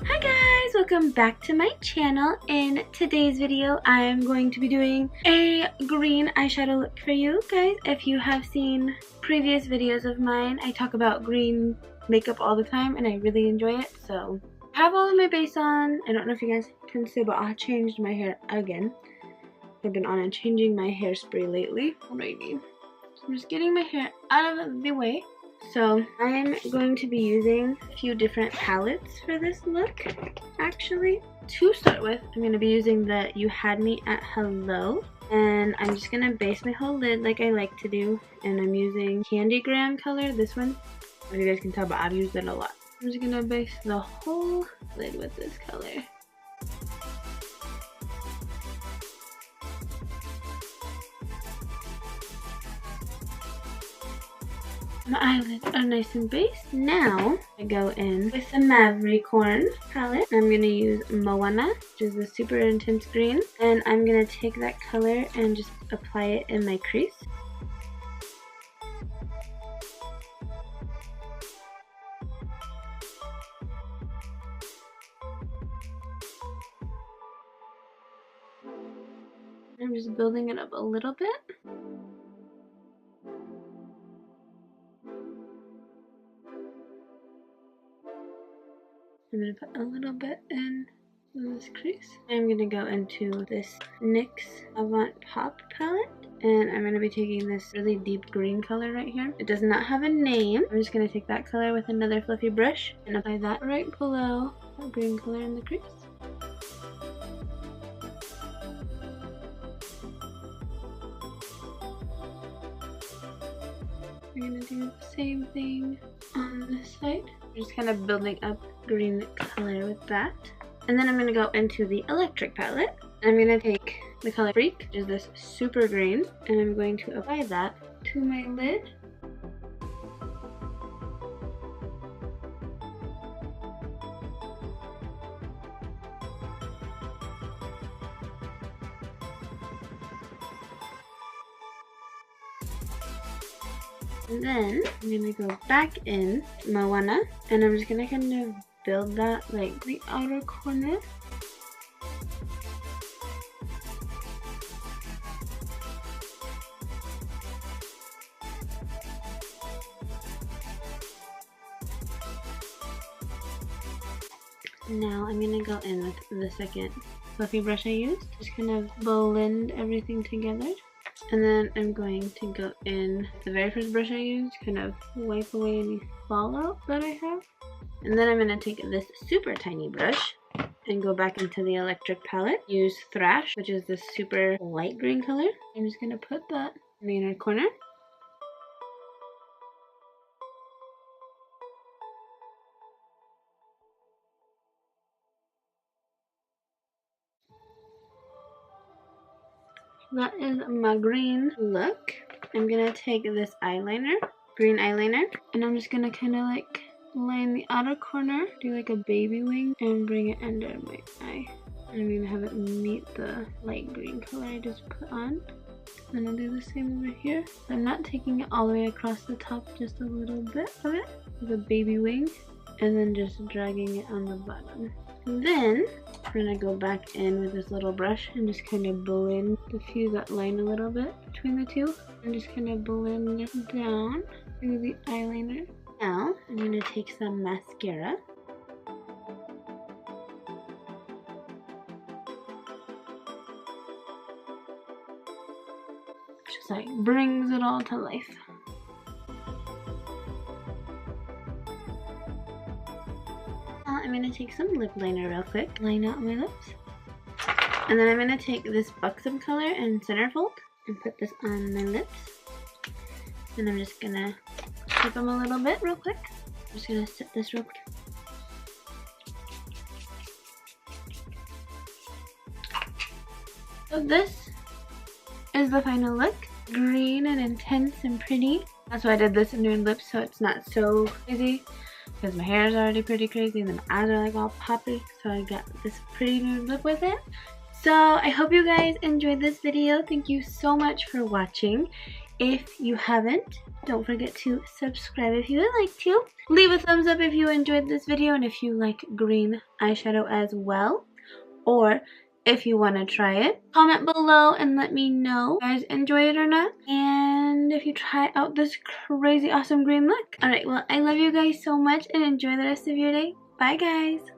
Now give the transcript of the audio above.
Hi guys, welcome back to my channel. In today's video, I am going to be doing a green eyeshadow look for you guys. If you have seen previous videos of mine, I talk about green makeup all the time and I really enjoy it. So I have all of my base on. I don't know if you guys can see, but I changed my hair again. I've been on and changing my hairspray lately already. So I'm just getting my hair out of the way. So I'm going to be using a few different palettes for this look. Actually, to start with, I'm going to be using the You Had Me at Hello. And I'm just going to base my whole lid like I like to do. And I'm using Candy Graham color, this one. As you guys can tell, but I've used it a lot. I'm just going to base the whole lid with this color. My eyelids are nice and based. Now I go in with the Marvycorn palette. I'm going to use Moana, which is the super intense green. And I'm going to take that color and just apply it in my crease. I'm just building it up a little bit. I'm going to put a little bit in this crease. I'm going to go into this NYX Avant Pop palette. And I'm going to be taking this really deep green color right here. It does not have a name. I'm just going to take that color with another fluffy brush and apply that right below the green color in the crease. We're going to do the same thing on this side. I'm just kind of building up green color with that. And then I'm going to go into the electric palette. And I'm going to take the color Freak, which is this super green, and I'm going to apply that to my lid. And then I'm going to go back in Moana, and I'm just going to kind of build that like the outer corner. Now I'm going to go in with the second fluffy brush I used. Just kind of blend everything together. And then I'm going to go in the very first brush I used, kind of wipe away any fallout that I have. And then I'm going to take this super tiny brush and go back into the electric palette. Use Thrash, which is this super light green color. I'm just going to put that in the inner corner. That is my green look. I'm gonna take this eyeliner, green eyeliner, and I'm just gonna kind of like line the outer corner, do like a baby wing, and bring it under my eye. And I'm gonna have it meet the light green color I just put on. And I'll do the same over here. I'm not taking it all the way across the top, just a little bit of it, with a baby wing, and then just dragging it on the bottom. And then we're gonna go back in with this little brush and just kind of blend, diffuse that line a little bit between the two, and just kind of blend it down through the eyeliner. Now I'm gonna take some mascara. Just like brings it all to life. I'm going to take some lip liner real quick, line out my lips. And then I'm going to take this Buxom color and Centerfold and put this on my lips. And I'm just going to tip them a little bit real quick. I'm just going to set this real quick. So this is the final look. Green and intense and pretty. That's why I did this nude lips, so it's not so crazy. Because my hair is already pretty crazy and then my eyes are like all poppy. So I got this pretty nude lip with it. So I hope you guys enjoyed this video. Thank you so much for watching. If you haven't, don't forget to subscribe if you would like to. Leave a thumbs up if you enjoyed this video and if you like green eyeshadow as well, or if you want to try it. Comment below and let me know if you guys enjoy it or not, and if you try out this crazy awesome green look. Alright, well, I love you guys so much and enjoy the rest of your day. Bye guys!